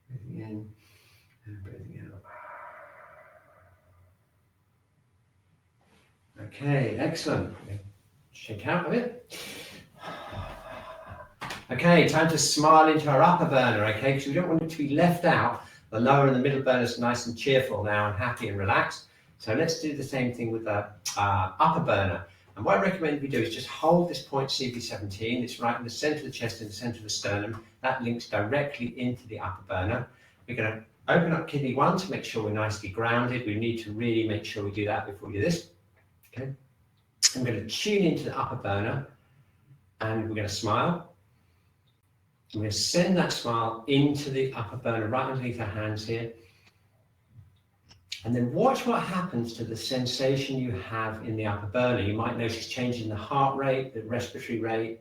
S1: Breathing in and breathing out. Okay, excellent. Shake out a bit. Okay, time to smile into our upper burner, okay? Because we don't want it to be left out. The lower and the middle burners are nice and cheerful now and happy and relaxed. So let's do the same thing with the upper burner. And what I recommend we do is just hold this point CV17. It's right in the center of the chest and the center of the sternum. That links directly into the upper burner. We're going to open up kidney 1 to make sure we're nicely grounded. We need to really make sure we do that before we do this. Okay. I'm going to tune into the upper burner and we're going to smile. I'm going to send that smile into the upper burner right underneath our hands here. And then watch what happens to the sensation you have in the upper burner. You might notice change in the heart rate, the respiratory rate.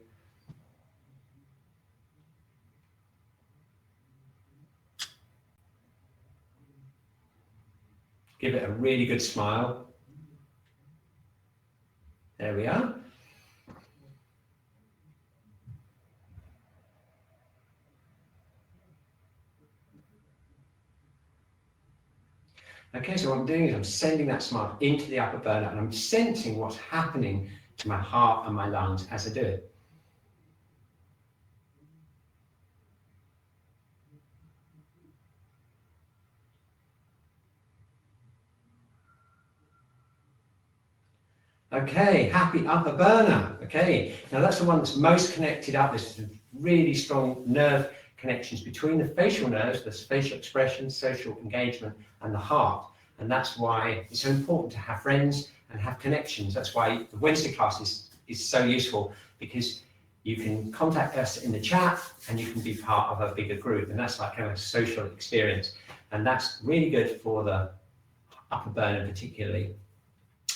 S1: Give it a really good smile. There we are. Okay, so what I'm doing is I'm sending that smile into the upper burner and I'm sensing what's happening to my heart and my lungs as I do it. Okay, happy upper burner. Okay, now that's the one that's most connected up. There's really strong nerve connections between the facial nerves, the facial expression, social engagement, and the heart. And that's why it's so important to have friends and have connections. That's why the Wednesday class is so useful, because you can contact us in the chat and you can be part of a bigger group. And that's like kind of a social experience. And that's really good for the upper burner particularly.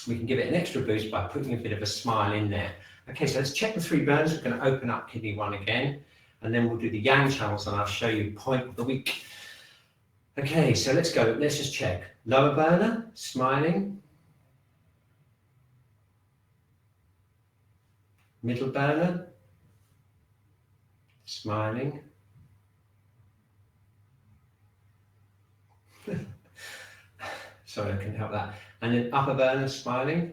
S1: We can give it an extra boost by putting a bit of a smile in there. Okay, so let's check the 3 burners. We're going to open up kidney 1 again, and then we'll do the yang channels and I'll show you point of the week. Okay, so let's go. Let's just check. Lower burner, smiling. Middle burner, smiling. Sorry, I couldn't help that. And then upper burner, smiling.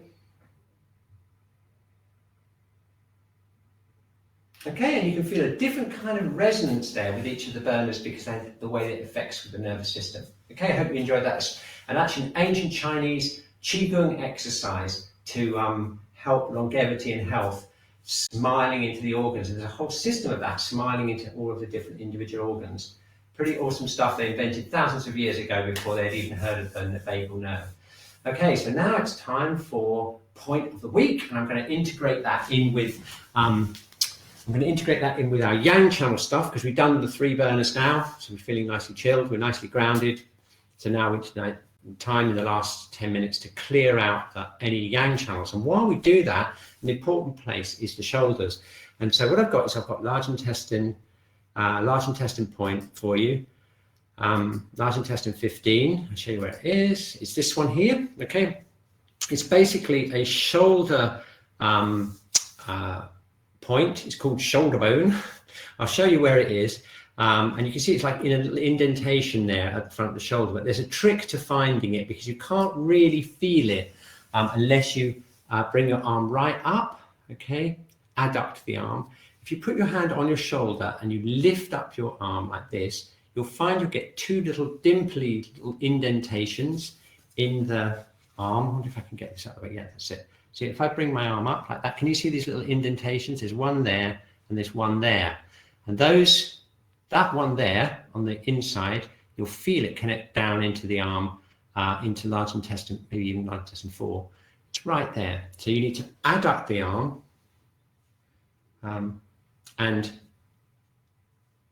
S1: Okay, and you can feel a different kind of resonance there with each of the burners because of the way that it affects with the nervous system. Okay, I hope you enjoyed that. And that's an ancient Chinese Qi Gong exercise to help longevity and health, smiling into the organs. And there's a whole system of that, smiling into all of the different individual organs. Pretty awesome stuff they invented thousands of years ago before they'd even heard of the vagal nerve. Okay, so now it's time for point of the week, and I'm going to integrate that in with our yang channel stuff because we've done the 3 burners now, so we're feeling nicely chilled, we're nicely grounded. So now it's time in the last 10 minutes to clear out any yang channels. And while we do that, an important place is the shoulders. And so what I've got is I've got large intestine point for you. Large intestine 15, I'll show you where it is. It's this one here, okay? It's basically a shoulder point. It's called shoulder bone. I'll show you where it is. And you can see it's like in a little indentation there at the front of the shoulder, but there's a trick to finding it because you can't really feel it unless you bring your arm right up, okay? Adduct the arm. If you put your hand on your shoulder and you lift up your arm like this, you'll find you get 2 little dimply little indentations in the arm. I wonder if I can get this out of the way. Yeah, that's it. See, if I bring my arm up like that, can you see these little indentations? There's one there and there's one there. And that one there on the inside, you'll feel it connect down into the arm, into large intestine, maybe even large intestine 4. It's right there. So you need to adduct the arm and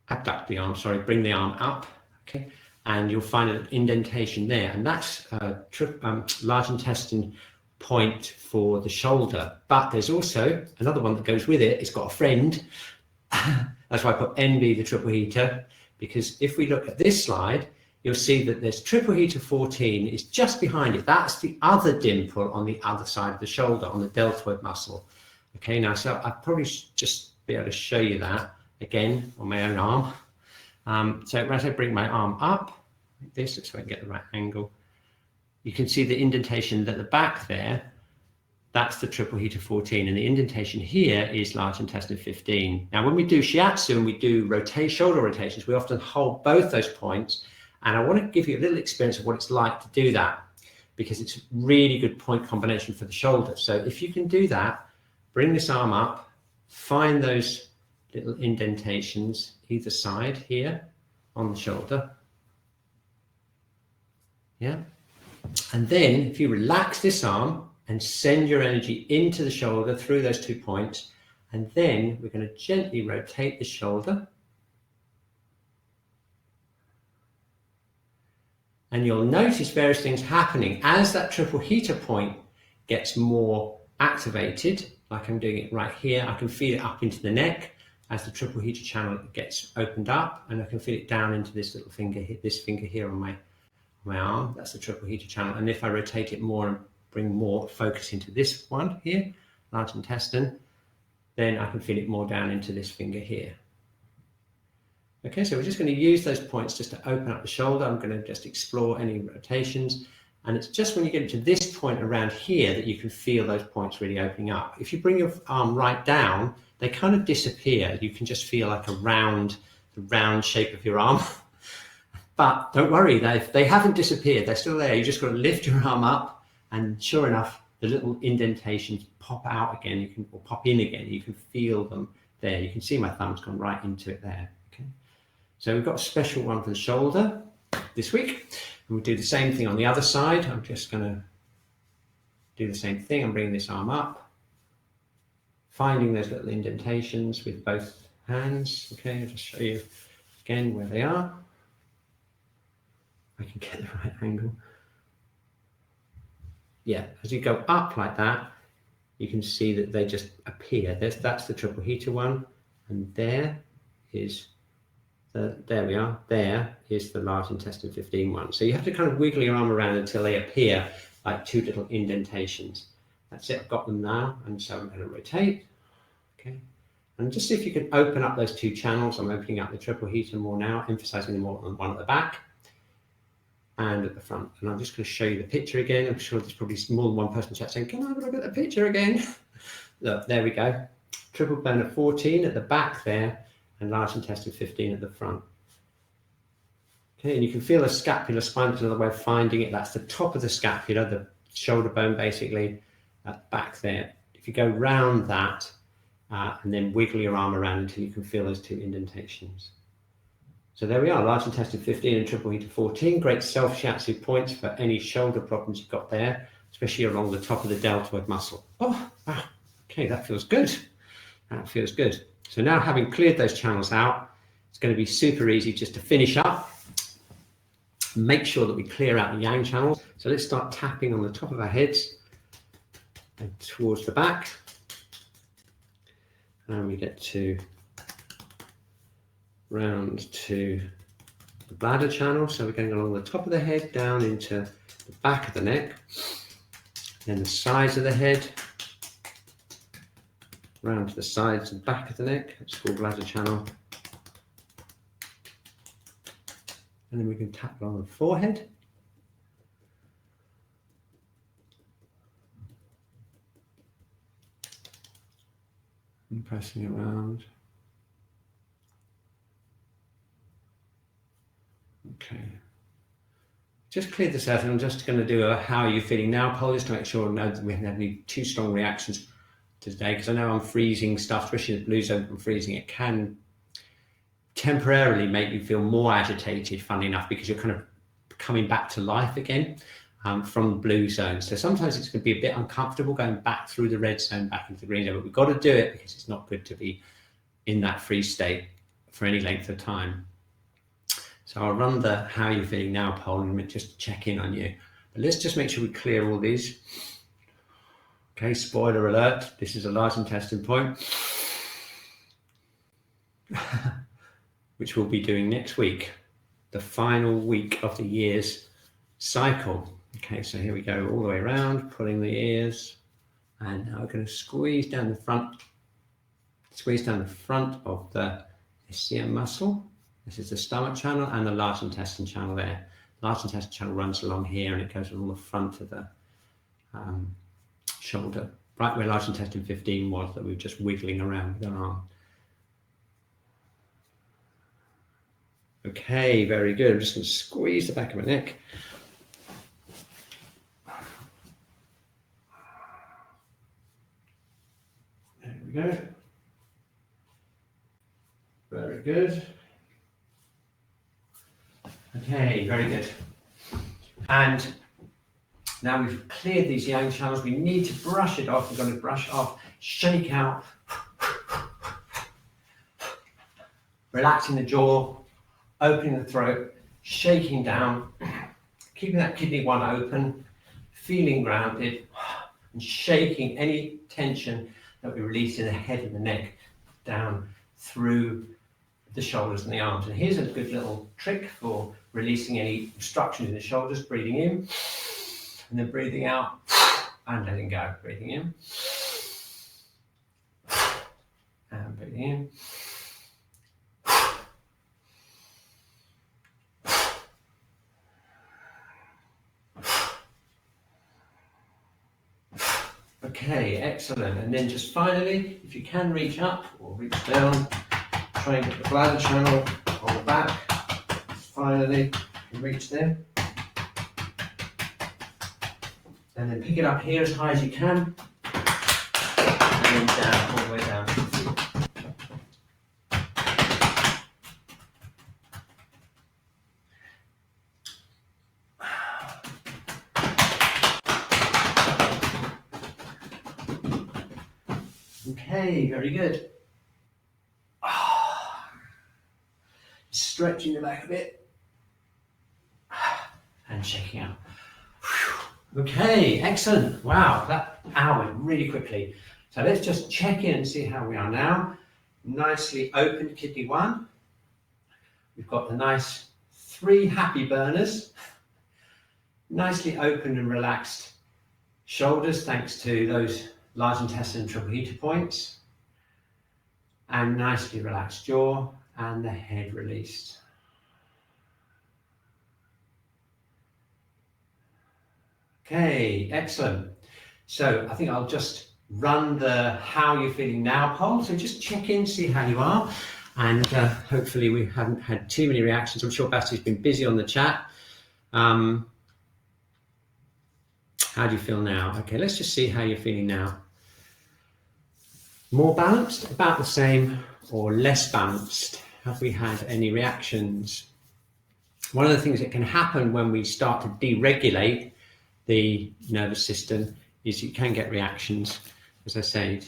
S1: abduct the arm, bring the arm up, okay, and you'll find an indentation there, and that's large intestine point for the shoulder. But there's also another one that goes with it. It's got a friend. That's why I put NB, the triple heater, because if we look at this slide, you'll see that there's triple heater 14 is just behind it. That's the other dimple on the other side of the shoulder, on the deltoid muscle. Okay, now, so I'll probably just be able to show you that again on my own arm. So as I bring my arm up, like this, so I can get the right angle, you can see the indentation at the back there. that's the triple heater 14, and the indentation here is large intestine 15. Now, when we do Shiatsu and we do shoulder rotations, we often hold both those points, and I want to give you a little experience of what it's like to do that, because it's a really good point combination for the shoulder. So if you can do that, bring this arm up, find those little indentations either side here on the shoulder. Yeah. And then if you relax this arm and send your energy into the shoulder through those 2 points, and then we're going to gently rotate the shoulder. And you'll notice various things happening as that triple heater point gets more activated, like I'm doing it right here. I can feel it up into the neck as the triple heater channel gets opened up, and I can feel it down into this little finger, this finger here on my arm. That's the triple heater channel. And if I rotate it more and bring more focus into this one here, large intestine, then I can feel it more down into this finger here. Okay, so we're just going to use those points just to open up the shoulder. I'm going to just explore any rotations. And it's just when you get to this point around here that you can feel those points really opening up. If you bring your arm right down, they kind of disappear. You can just feel like the round shape of your arm. But don't worry, they haven't disappeared. They're still there. You just got to lift your arm up, and sure enough, the little indentations pop out again. Or pop in again. You can feel them there. You can see my thumb's gone right into it there. Okay. So we've got a special one for the shoulder this week. And we'll do the same thing on the other side. I'm just going to do the same thing. I'm bringing this arm up, finding those little indentations with both hands. Okay, I'll just show you again where they are. I can get the right angle. Yeah, as you go up like that, you can see that they just appear. That's the triple heater one, and there is there we are. There is the large intestine 15 one. So you have to kind of wiggle your arm around until they appear like two little indentations. That's it. I've got them now, and so I'm going to rotate. Okay, and just see if you can open up those two channels. I'm opening up the triple heater more now, emphasizing the more on one at the back and at the front. And I'm just going to show you the picture again. I'm sure there's probably more than one person chat saying, "Can I have a look at the picture again?" Look, there we go. Triple bone at 14 at the back there, and large intestine 15 at the front. Okay, and you can feel the scapular spine. There's another way of finding it. That's the top of the scapula, the shoulder bone basically, at the back there. If you go round that and then wiggle your arm around until you can feel those two indentations. So there we are, large intestine 15 and triple heater 14. Great self-shiatsu points for any shoulder problems you've got there, especially along the top of the deltoid muscle. Oh, wow. Okay, that feels good. That feels good. So now, having cleared those channels out, it's going to be super easy just to finish up. Make sure that we clear out the yang channels. So let's start tapping on the top of our heads and towards the back. And we get to round to the bladder channel. So we're going along the top of the head, down into the back of the neck, then the sides of the head, round to the sides and back of the neck. That's called bladder channel. And then we can tap along the forehead. And pressing around. Okay. Just clear this out, and I'm just going to do a how are you feeling now poll just to make sure that we haven't had any too strong reactions today, because I know I'm freezing stuff, especially the blue zone from freezing. It can temporarily make you feel more agitated, funnily enough, because you're kind of coming back to life again from the blue zone. So sometimes it's going to be a bit uncomfortable going back through the red zone back into the green zone, but we've got to do it because it's not good to be in that freeze state for any length of time. So I'll run the how you're feeling now poll and just check in on you. But let's just make sure we clear all these. Okay, spoiler alert, this is a large intestine point, which we'll be doing next week, the final week of the year's cycle. Okay, so here we go all the way around, pulling the ears, and now we're going to squeeze down the front of the ischium muscle. This is the stomach channel and the large intestine channel there. Large intestine channel runs along here and it goes along the front of the shoulder right where large intestine 15 was that we were just wiggling around with our arm. Okay, very good. I'm just going to squeeze the back of my neck. There we go. Very good. Okay, very good. And now we've cleared these yang channels, we need to brush it off. We're going to brush it off, shake out, relaxing the jaw, opening the throat, shaking down, keeping that kidney 1 open, feeling grounded, and shaking any tension that we release in the head and the neck down through the shoulders and the arms. And here's a good little trick for releasing any obstructions in the shoulders. Breathing in, and then breathing out, and letting go. Breathing in, and breathing in. Okay, excellent. And then just finally, if you can reach up or reach down, try and get the bladder channel on the back. Finally, reach there. And then pick it up here as high as you can. And then down, all the way down to the feet. Okay, very good. Stretching the back a bit. And shaking out. Okay, excellent. Wow, that hour went really quickly. So let's just check in and see how we are now. Nicely opened kidney 1. We've got the nice 3 happy burners. Nicely opened and relaxed shoulders thanks to those large intestine and triple heater points. And nicely relaxed jaw and the head released. Okay, excellent. So I think I'll just run the how you're feeling now poll. So just check in, see how you are. And hopefully we haven't had too many reactions. I'm sure Basti's been busy on the chat. How do you feel now? Okay, let's just see how you're feeling now. More balanced, about the same, or less balanced? Have we had any reactions? One of the things that can happen when we start to deregulate the nervous system is you can get reactions, as I said.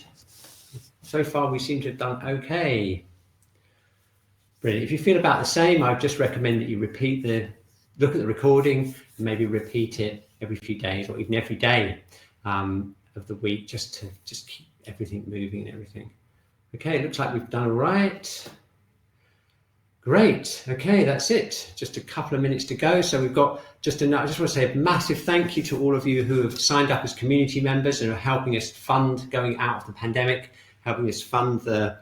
S1: So far we seem to have done okay. Brilliant. If you feel about the same, I just recommend that you look at the recording and maybe repeat it every few days or even every day of the week, just to keep everything moving and everything. Okay, it looks like we've done all right. Great. Okay, that's it. Just a couple of minutes to go. So we've got just enough. I just want to say a massive thank you to all of you who have signed up as community members and are helping us fund going out of the pandemic, helping us fund the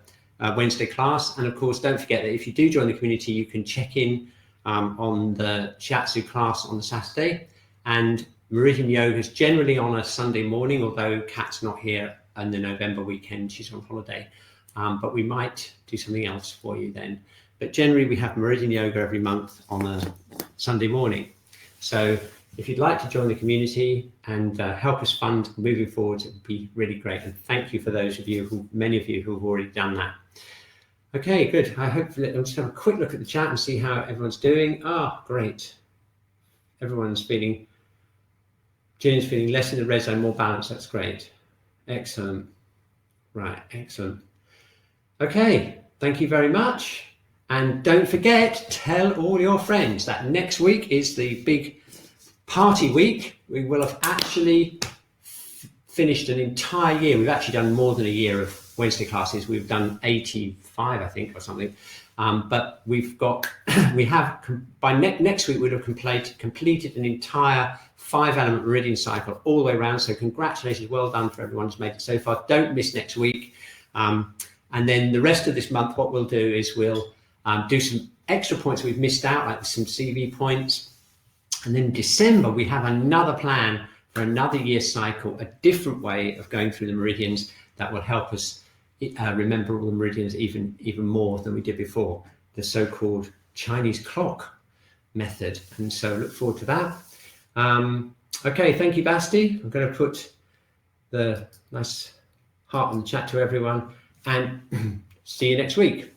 S1: Wednesday class. And of course, don't forget that if you do join the community, you can check in on the Shiatsu class on the Saturday. And Meridian Yoga is generally on a Sunday morning, although Kat's not here on the November weekend. She's on holiday. But we might do something else for you then. But generally we have Meridian Yoga every month on a Sunday morning. So if you'd like to join the community and help us fund moving forward, it would be really great. And thank you for those of you, many of you who have already done that. Okay, good. I'll just have a quick look at the chat and see how everyone's doing. Great. Everyone's feeling, Gillian's feeling less in the red zone, more balanced. That's great. Excellent. Right, excellent. Okay, thank you very much. And don't forget, tell all your friends that next week is the big party week. We will have actually finished an entire year. We've actually done more than a year of Wednesday classes. We've done 85, I think, or something. But by next week, we'll have completed an entire 5-element meridian cycle all the way around. So congratulations, well done for everyone who's made it so far. Don't miss next week. And then the rest of this month, what we'll do is we'll do some extra points we've missed out, like some CV points. And then in December, we have another plan for another year cycle, a different way of going through the meridians that will help us remember all the meridians even more than we did before, the so-called Chinese clock method. And so look forward to that. Okay, thank you, Basti. I'm going to put the nice heart on the chat to everyone, and see you next week.